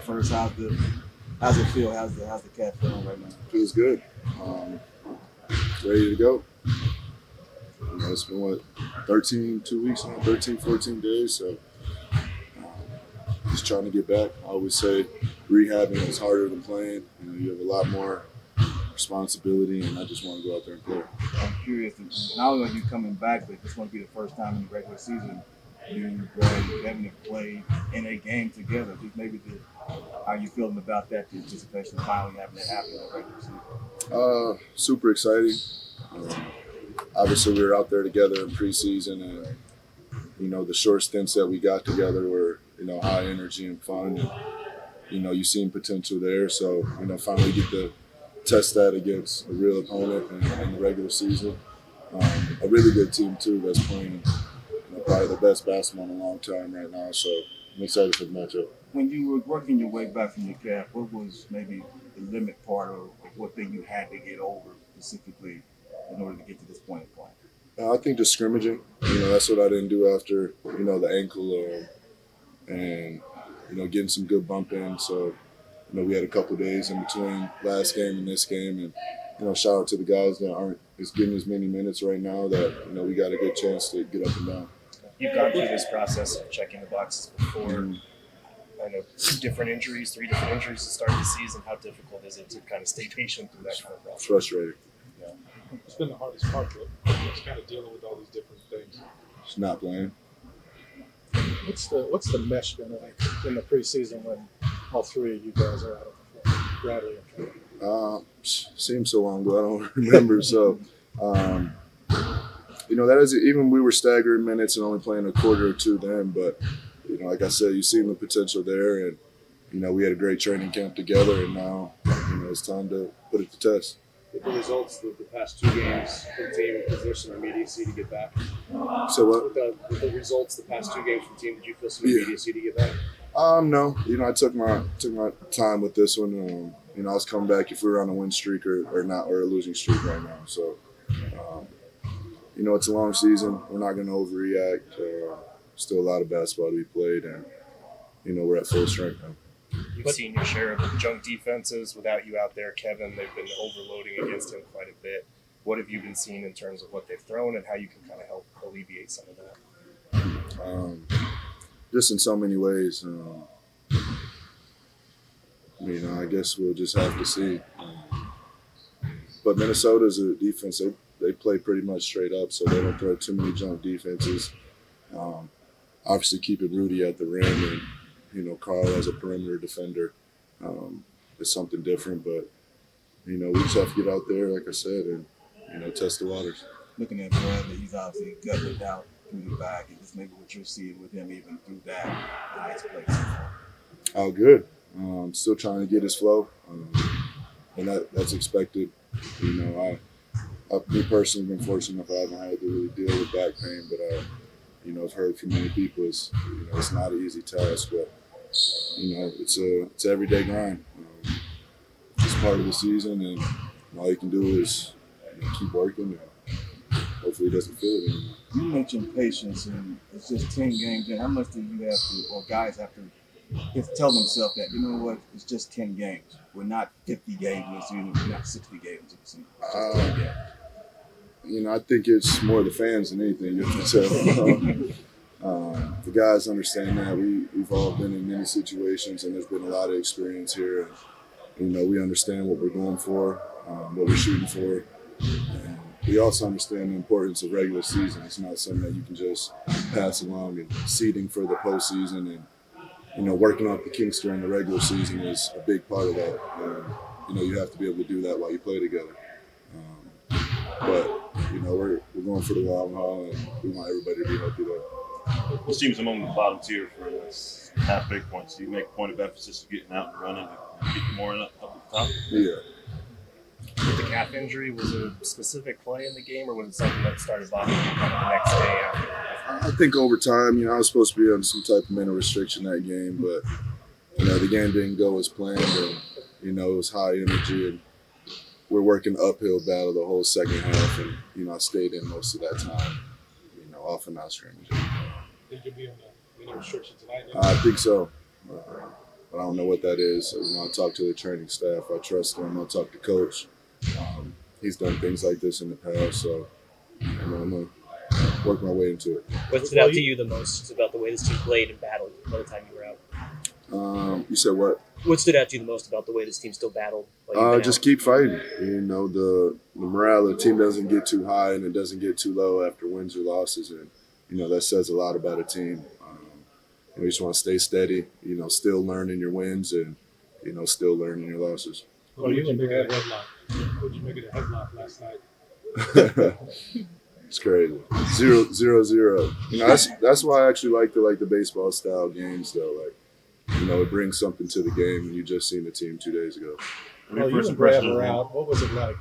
first. How's it feel? How's the cat feeling right now? Feels good. Ready to go. It's been 2 weeks now, 13, 14 days. So just trying to get back. I always say rehabbing is harder than playing. You have a lot more responsibility, and I just want to go out there and play. I'm curious, not only are you coming back, but this won't be the first time in the regular season you, Brad, and Devin have played in a game together. Just maybe how you feeling about that, the anticipation of finally having it happen in the regular season? Super exciting. Obviously, we were out there together in preseason, and the short stints that we got together were high energy and fun. And, you seen potential there, so finally get to test that against a real opponent in the regular season. A really good team too that's playing probably the best basketball in a long time right now. So I'm excited for the matchup. When you were working your way back from your calf, what was maybe the limit part of what thing you had to get over specifically in order to get to this point in playing? I think just scrimmaging. That's what I didn't do after the ankle and getting some good bump in. So we had a couple of days in between last game and this game, and shout out to the guys that aren't getting as many minutes right now that we got a good chance to get up and down. You've gone through this process of checking the boxes before. I know 3 different injuries to start the season. How difficult is it to kind of stay patient through that kind of process? Frustrating. Yeah. It's been the hardest part, though. It's kind of dealing with all these different things. Just not playing. What's the mesh been like in the preseason when all 3 of you guys are out of the floor? Bradley and Trevor? Seems so long ago, I don't remember. So, that is, even we were staggering minutes and only playing a quarter or 2 then. But, like I said, you've seen the potential there. And, we had a great training camp together. And now, it's time to put it to test. With the results of the past 2 games from the team, is there some immediacy to get back? So what? With the results the past 2 games from the team, did you feel some immediacy to get back? No. I took my time with this one. I was coming back if we were on a win streak or not, or a losing streak right now. So, it's a long season. We're not going to overreact. Still a lot of basketball to be played, and we're at full strength now. You've seen your share of junk defenses without you out there, Kevin. They've been overloading against him quite a bit. What have you been seeing in terms of what they've thrown and how you can kind of help alleviate some of that? Just in so many ways. I guess we'll just have to see. But Minnesota's a defense. They play pretty much straight up, so they don't throw too many junk defenses. Obviously, keeping Rudy at the rim and Carl as a perimeter defender is something different. But we just have to get out there, like I said, and test the waters. Looking at Bradley, he's obviously gutted it out through the back, and just maybe what you're seeing with him even through that nice play so far. Oh, good. Still trying to get his flow, and that's expected. Me personally, been fortunate enough I haven't had to really deal with back pain, but I've heard from many people it's not an easy task, but it's an everyday grind. It's part of the season, and all you can do is keep working, and hopefully it doesn't feel it anymore. You mentioned patience, and it's just 10 games in. How much do you have to, or guys have to, tell themselves that, it's just 10 games. We're not 50 games in the season. We're not 60 games in the season. It's just 10 games. I think it's more the fans than anything. You have to tell. The guys understand that. We've all been in many situations, and there's been a lot of experience here. And, we understand what we're going for, what we're shooting for. And we also understand the importance of regular season. It's not something that you can just pass along. And seeding for the postseason and working out the kinks during the regular season is a big part of that. And, you have to be able to do that while you play together. But we're going for the long haul, and we want everybody to be healthy there. This team's among the bottom tier for half-break points. Do you make a point of emphasis of getting out and running and keep more up at the top? Yeah. With the calf injury, was it a specific play in the game, or was it something that started bothering you kind of the next day after? I think over time, I was supposed to be on some type of mental restriction that game, but the game didn't go as planned, and it was high energy, and we're working uphill battle the whole second half, and I stayed in most of that time, off and out scrimmage. Think you'll be on the restriction tonight? I think so. but I don't know what that is. So, I talk to the training staff. I trust them. I talk to coach. He's done things like this in the past, so I'm gonna work my way into it. What stood out to you the most about the way this team played and battled by the time you were out? You said what? What stood out to you the most about the way this team still battled? While you've been Just out? keep fighting. The morale of the team doesn't get too high and it doesn't get too low after wins or losses, and that says a lot about a team. You just want to stay steady. Still learning your wins and still learning your losses. Well, you What'd you and make of Brad, the headlock? What'd you make of the headlock last night? It's crazy. 0-0. That's why I actually like the baseball style games though. It brings something to the game, and you just seen the team 2 days ago. What are while your you first and Brad impressions? were out, what was it like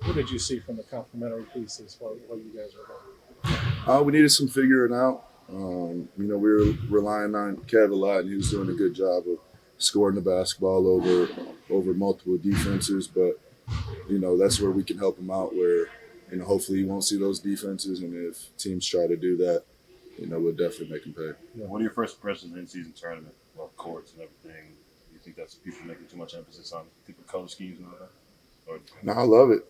what did you see from the complimentary pieces while you guys were gone? We needed some figuring out. We were relying on Kev a lot, and he was doing a good job of scoring the basketball over multiple defenses. But that's where we can help him out. Where hopefully he won't see those defenses, and if teams try to do that, we'll definitely make them pay. What are your first impressions in season tournament? Well, courts and everything. Do you think that's people making too much emphasis on different color schemes and all that? Or No, I love it.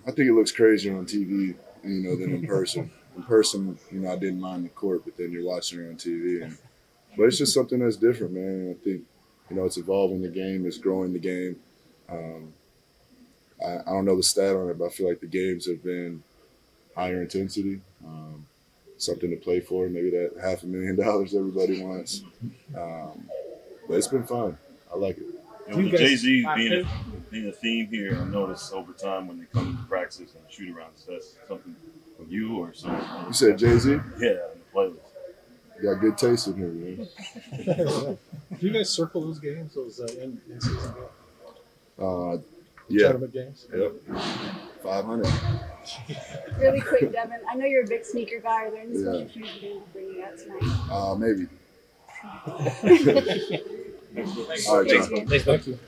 I think it looks crazier on TV, than in person. In person, I didn't mind the court, but then you're watching it on TV. But it's just something that's different, man. And I think, it's evolving the game, it's growing the game. I don't know the stat on it, but I feel like the games have been higher intensity. Something to play for, maybe that $500,000 everybody wants. But it's been fun. I like it. with Jay-Z being a theme here, I noticed over time when they come to practice and shoot arounds, is that something from you or something? You said Jay-Z? Yeah, in the playlist. You got good taste in here, man. Do you guys circle those games, those in-season Yeah. tournament games? Yep. 500. Really quick, Devin. I know you're a big sneaker guy. Are there any special Yeah. shoes you're going to be bringing out tonight? Maybe. Thank All right, you. John. Thanks, Thank you.